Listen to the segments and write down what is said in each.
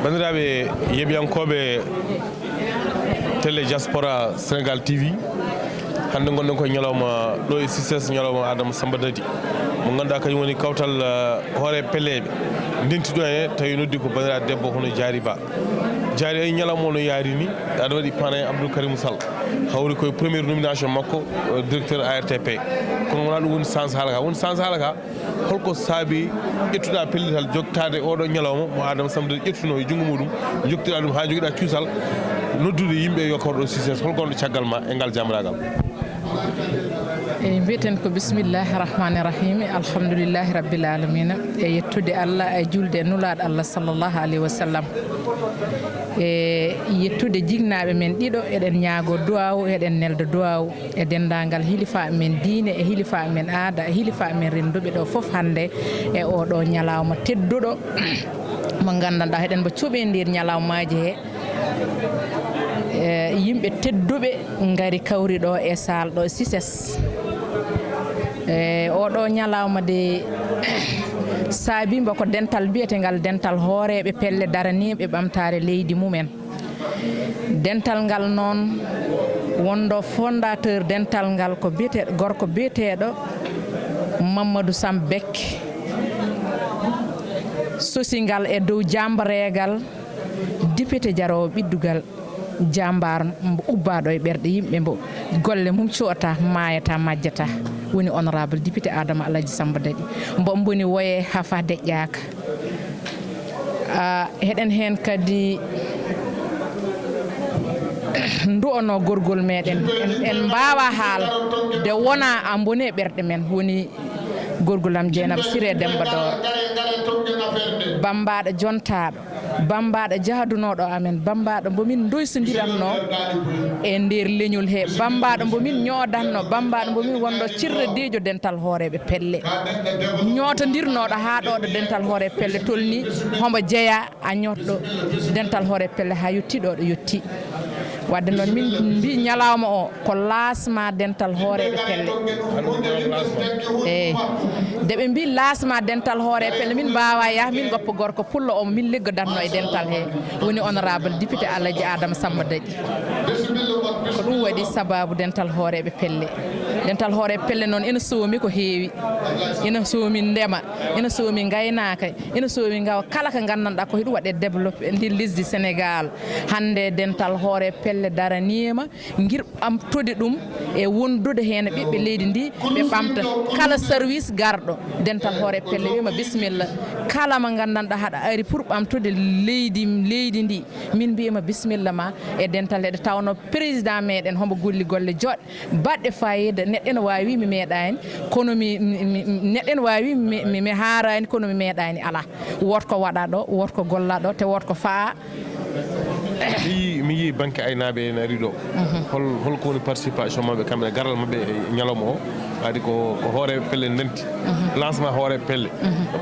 bandiraɓe yeɓiyankoɓe télé diaspora Sénégal TV hande gonɗen koye ñalawma ɗo e CICES ñalawma Adama SOW mo ganduɗa kañum woni kawtal hoore pelleɓe ndentiɗo e tawi noddi ko bandiraɗo debbo hono Diary Ba Diary ay ñalawma no yaari ni aɗa waɗi parrain Abdou Karim Sall hawri koye premiére nomination makko directeur arrta kono wona ɗum woni sens haala ka woni sens haala ka holko saabi ƴettuɗa pellital joktade oɗo ñalawma mo Adama SOW ƴettuno e junngo muɗum joktiɗa ɗum ha joguiɗa cuusal noddude yimɓe yo kawɗo CICES holkonɗo caggal ma e ngal jamragal. e mbiyeten ko bisimillahi rahmani rahim alhamdoulillahi rabbil alamina e yettude Allah e julde e nulaɗo Allah sallllahu alayhi wa sallam e yettude jignaɓe men ɗiɗo eɗen ñaago duwaw eɗen neldo duwaw e dendagal hilifa men diine e hilifa men aada e hilifa men renduɓe ɗo foof hande e oɗo ñalawma tedduɗo mo gandanɗa heɗen mbo cuuɓendir ñalawmaji he yimɓe tedduɓe gari kawri ɗo e sal ɗo CICES e oɗo ñalawma de saabimba ko dental biyetegal dental hooreɓe pelle daraniɓe bamtaaré leydi mumen dental ngal noon wondo fondateur dental ngal ko biyeteɗo gorko biyeteɗo Mamadou Sam Beck sosingal e dow jambaregal député jarowo ɓiddugal jambar mbo ubbaɗo e ɓerɗe yimɓe mbo golle mum coota mayata majjata woni honorable député Adama SOW mbo boni woye hafa deƴƴaka heɗen hen kadi ndu'ono gorgol meɗen en mbawa haal de wona a boni e ɓerɗe men woni gorgolam Dieynaba Siré Demba Doro bambaɗo jontaɗo bambaɗo jahdunoɗo amen bambaɗo mbomin doysodiranno e nder leñol he bambaɗo mbomin ñodanno bambaɗo mbomin wonɗo cirredijo dental hooreɓe pelle ñotodirnoɗo ha ɗoɗo dental hoore pelle tolni hombo jeeya a ñotɗo dental hoore pelle ha yetti ɗoɗo yetti wadde noon min mbi ñalawma o ko lancement dental hooreɓe pelle eyyi deɓe mbi lancement dental hoore pelle min mbawa yaah min goppa gorko pullo omo min liggodatno e dental he woni honorable député Alaji Adama SOW ko ɗum waɗi sababu dental hooreɓe pelle dental hooreɓe pelle noon ene soomi ko heewi ene soomi ndema ene soomi gaynaka ene soomi gawa kala ko gandanɗa ko ɗum waɗe développé ndi lesdi Sénégal hande dental hoore pelle daranima guirɓamtude ɗum e wondude hen ɓiɓɓe leydi ndi ɓe ɓamta kala service garɗo dental hoore pelle wima bisimilla kala mo gandanɗa haɗa ari pour ɓamtude leydi ndi min mbiyama bisimilla ma e dental heɗe tawno président meɗen hombo golli golle joɗɗe baɗɗe fayida neɗɗo ene wawi mi meeɗani kono neɗɗo ene wawi mi harani kono mi meeɗani ala wotko waɗa ɗo wotko golla ɗo te wotko faa mi yi banque aynaɓe ene ari ɗo holko woni participation mabɓe kamɓe garal mabɓe e ñalawma o adi ko hooreɓe pelle ndenti lancement hooreɓe pelle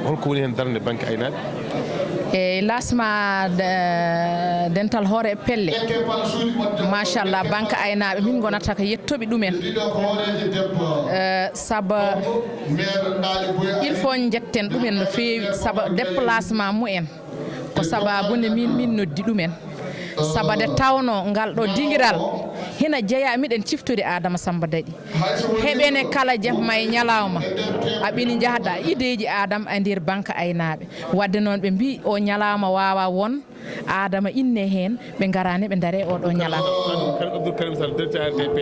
holko woni hen darde banque aynaɓe e lancement dental hoore pelle machallah banque aynaɓe min gonata ko yettoɓe ɗumen saabu il faut jetten ɗumen no feewi saabu déplacement mumen ko sababude min noddi ɗumen sabade tawno ngal ɗo dingiral hina jeeya miɗen ciftude Adama SOW heɓene kala jefma e ñalawma aɓini jahɗa ideji Adama e nder banque aynaɓe wadde noon ɓe mbi o ñalawma wawa won Adama inne hen ɓe garani ɓe daare oɗo ñalawma Abdou Karim Sall directeur RTP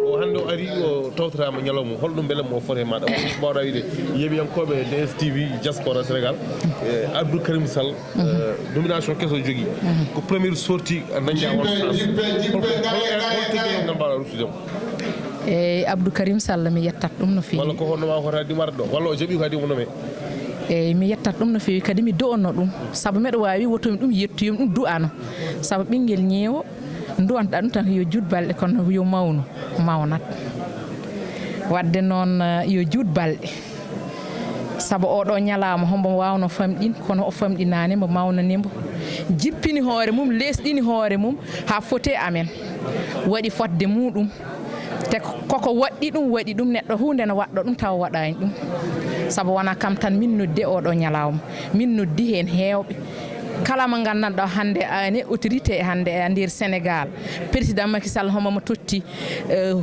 o hande o ari o tawtorama ñalawma holɗum beele mo foti maɗa mbawɗa wiide yeɓiyankoɓe DSTV diaspora Sénégal Abdou Karim Sall nomination kesso jogui ko premiére sortie dañƴa on holtegal mbawɗa ruttudemo eyyi Abdou Karim Sall mi yettat ɗum no fewi walla ko honnoma hotadi warde ɗo walla o jaaɓi ko adi mo nome eyyi mi yettat ɗum no fewi kadi mi do'onno ɗum saabu mbeɗa wawi wotomi ɗum yettoyimi ɗum du'ano saabu ɓinguel ñeewo duwanɗa ɗum tan yo juut balɗe kono yo mawnat wadde noon yo juut balɗe saabu oɗo ñalawma hombo wawno famɗin kono o famɗinani mbo mawnanimo jippini hoore mum lesɗini hoore mum ha fote amen waɗi fodde muɗum te koko waɗɗi ɗum neɗɗo hunde ne waɗɗo ɗum taw waɗani ɗum sabu wona kam tan min noddi oɗo ñalawma min noddi hen heewɓe kala mo gandanɗo hande ani autorité hande e nder Sénégal président Macky Sall homo mo totti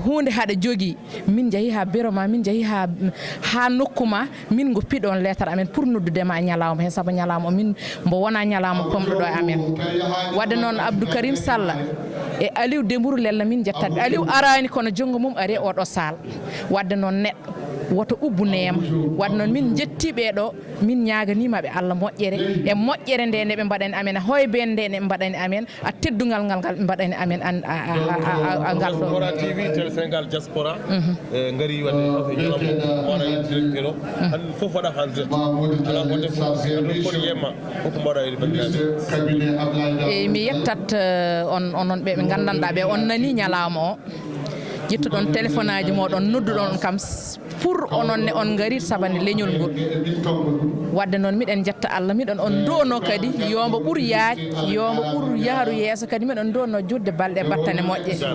hunde haɗa jogui min jeehi ha bureau ma min jeehi ha nokkuma min goppiɗon lettre amen pour noddudema ñalawma hen saabu ñalawma o min mbo wona ñalawma pomɗoɗo e amen wadde noon Abdou Karim Sall e Aliou Dembourou Lella min jettade Aliou arani kono jonggo mum ari oɗo sal wadde noon neɗɗo woto ubbunema wadde noon min jettiɓe ɗo min ñaganimaɓe Allah moƴƴere e moƴƴere nde nde ɓe mbaɗani amen hoybe nde ne ɓe mbaɗani amen a teddugal ngal ɓe mbaɗani amen ngal ɗo Diaspora TV tel Sénégal diaspora ngari wadde ñalawma wona directeur o han fof waɗa han direct ala wonde fof yemma koko mbaɗa e bandiraɓe e mi yettat onon ɓe gandanɗa ɓe on nani ñalawma o ƴettuɗon téléphone aji moɗon nodduɗon kam pour ononne on garit sabande leñol ngol wadde noon miɗen jetta Allah miɗen on dono kadi yombo ɓuur yaaj yombo ɓuur yaaru yeeso kadi miɗen dono judde balɗe battane moƴƴe